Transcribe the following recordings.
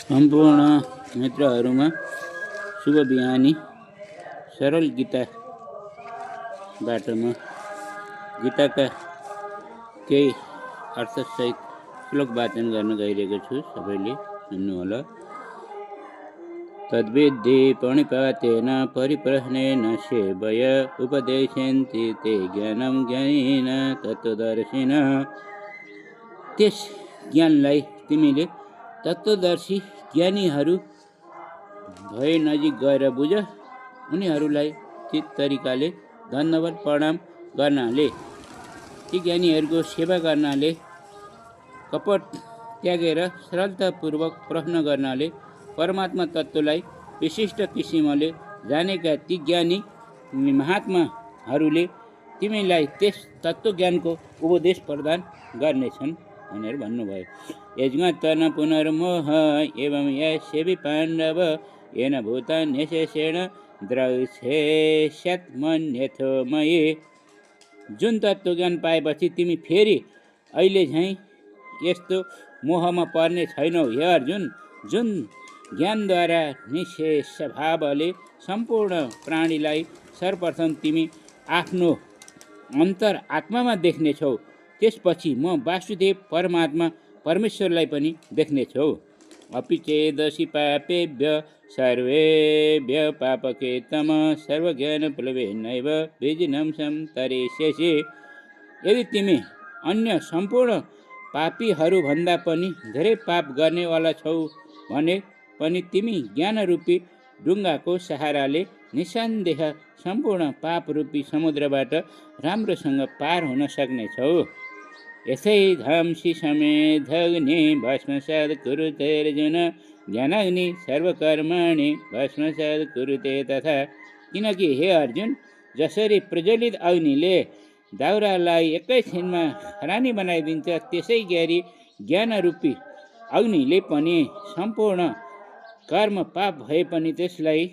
सम्पूर्ण मित्रहरूमा शुभ बिहानी। सरल गीताबाट म गीताका केही अर्थसहित श्लोक वाचन गर्न गइरहेको छु। सबैले सुन्नुहोला। तद्विद्धि प्रणिपातेन परिप्रश्नेन सेवय उपदेशन्ति ते ज्ञानं ज्ञानिन तत्त्वदर्शिन। त्यस ज्ञानलाई तिमीले तत्त्वदर्शी ज्ञानीहरू भए नजिक गएर बुझ। उनीहरूलाई ती तरिकाले दण्डवत प्रणाम गर्नाले, ती ज्ञानीहरूको सेवा गर्नाले, कपट त्यागेर सरलतापूर्वक प्रश्न गर्नाले परमात्मा तत्त्वलाई विशिष्ट किसिमले जानेका ती ज्ञानी महात्माहरूले तिमीलाई त्यस तत्त्वज्ञानको उपदेश प्रदान गर्नेछन् भनेर भन्नुभयो। यज्ञतन पुनर्मोह एवं यस्यपि पाण्डव येन भूतान्यशेषेण द्रक्ष्येष्यत् मन्यथो मयि। जुन तत्त्वज्ञान पाएपछि तिमी फेरि अहिले झैँ यस्तो मोहमा पर्ने छैनौ हे अर्जुन। जुन ज्ञानद्वारा निशेष भावले सम्पूर्ण प्राणीलाई सर्वप्रथम तिमी आफ्नो अन्तर आत्मामा देख्नेछौ, त्यसपछि म वासुदेव परमात्मा परमेश्वरलाई पनि देख्नेछौ। अपि चेदसि पापेभ्य सर्वेभ्य पापकृतम सर्वज्ञानप्लवेनैव विजिनं तरिष्यसि। यदि तिमी अन्य सम्पूर्ण पापीहरूभन्दा पनि धेरै पाप गर्नेवाला छौ भने पनि तिमी ज्ञानरूपी डुङ्गाको सहाराले निसन्देह सम्पूर्ण पापरूपी समुद्रबाट राम्रोसँग पार हुन सक्नेछौ। यसै धांसि समेधग्नि भस्मसात् कुरुते अर्जुन ज्ञानाग्नि सर्वकर्माणि भस्मसात् कुरुते तथा। किनकि हे अर्जुन, जसरी प्रज्वलित अग्निले दाउरालाई एकैछिनमा खरानी बनाइदिन्छ, त्यसै गरी ज्ञानरूपी अग्निले पनि सम्पूर्ण कर्म पाप भए पनि त्यसलाई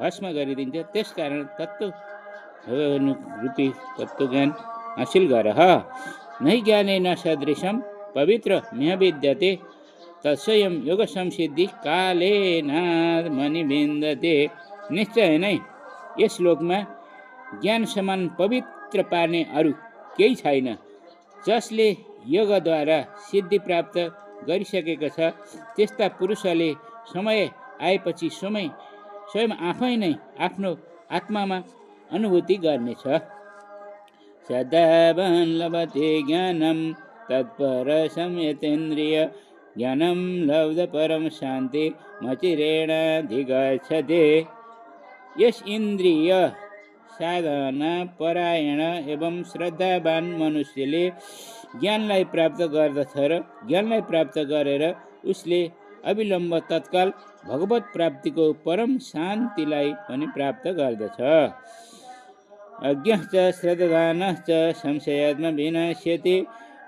भस्म गरिदिन्छ। त्यसकारण रूपी तत्त्वज्ञान हासिल गर। नै ज्ञानेन सदृशं पवित्र मिह विद्यते तत्स्वयं योग संसिद्धि कालेनात्मनि विन्दते। निश्चय नै यस श्लोकमा ज्ञान समान पवित्र पार्ने अरू केही छैन। जसले योगद्वारा सिद्धि प्राप्त गरिसकेको छ, त्यस्ता पुरुषले समय आएपछि स्वयं आफै नै आफ्नो आत्मामा अनुभूति गर्नेछ। सदावान् लभते ज्ञानं तत्पर संयतेन्द्रिय ज्ञानं लब्ध परम शान्ति मचिरेणाधिगच्छते। यस इन्द्रिय साधना परायण एवं श्रद्धावान मनुष्यले ज्ञानलाई प्राप्त गर्दछ र ज्ञानलाई प्राप्त गरेर उसले अविलम्ब तत्काल भगवत प्राप्तिको परम शान्तिलाई पनि प्राप्त गर्दछ। अज्ञश्च श्रद्धावानश्च संशयात्मा विनश्यति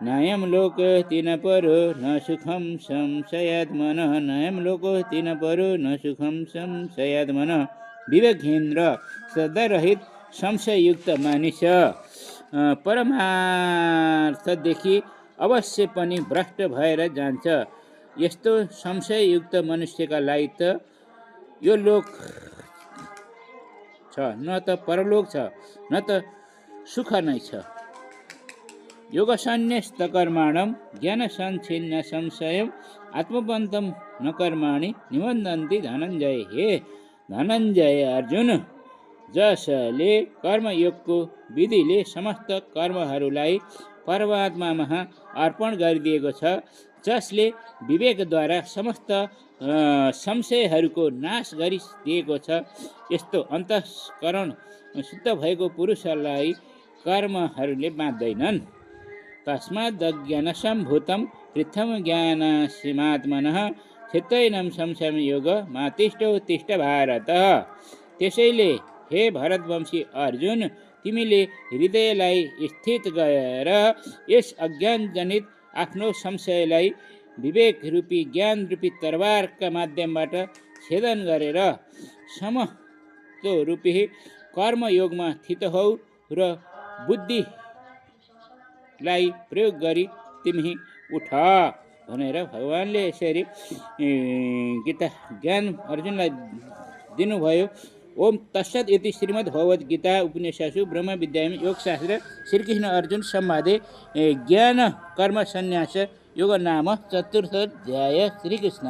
नायं लोकोऽस्ति न परो न सुखं संशयात्मनः। नायं लोकोऽस्ति न परो न सुखं संशयात्मनः। विवेकहीन र श्रद्धारहित संशययुक्त मानिस परमार्थदेखि अवश्य पनि भ्रष्ट भएर जान्छ। यस्तो संशययुक्त मनुष्यका लागि त यो लोक छ, न त परलोक छ, न त सुख नै छ। योगसन्न्यस्त कर्माणं ज्ञानसञ्छिन्न संशयम् आत्मवन्तं न कर्माणि निबन्धन्ति धनञ्जय। हे धनञ्जय अर्जुन, जसले कर्मयोगको विधिले समस्त कर्महरूलाई परमात्मामा अर्पण गरिदिएको छ, जसले विवेकद्वारा समस्त संशयहरूको नाश गरिदिएको छ, यस्तो अन्तःकरण शुद्ध भएको पुरुषलाई कर्महरूले बाँध्दैनन्। तस्माद् अज्ञानसम्भूतं पृथं ज्ञानसीमात्मनः चित्तैनं संशयं योग मातिष्ठो तिष्ठ भारत। त्यसैले हे भरतवंशी अर्जुन, तिमीले हृदयलाई स्थित गरेर यस अज्ञानजनित आफ्नो संशयलाई विवेक रूपी ज्ञान रूपी तरवारका माध्यमबाट छेदन गरेर समत्व रूपी कर्मयोगमा स्थित हौ र बुद्धिलाई प्रयोग गरी तिमी उठ। भनेर भगवान्ले यसरी गीता ज्ञान अर्जुनलाई दिनुभयो। ओम तत्सत् इति श्रीमद् भगवद् गीता उपनिषदसु ब्रह्म विद्यायां योगशास्त्र श्रीकृष्ण अर्जुन संवादे ज्ञान कर्म संन्यास योग नाम चतुर्थोऽध्याय। श्रीकृष्ण।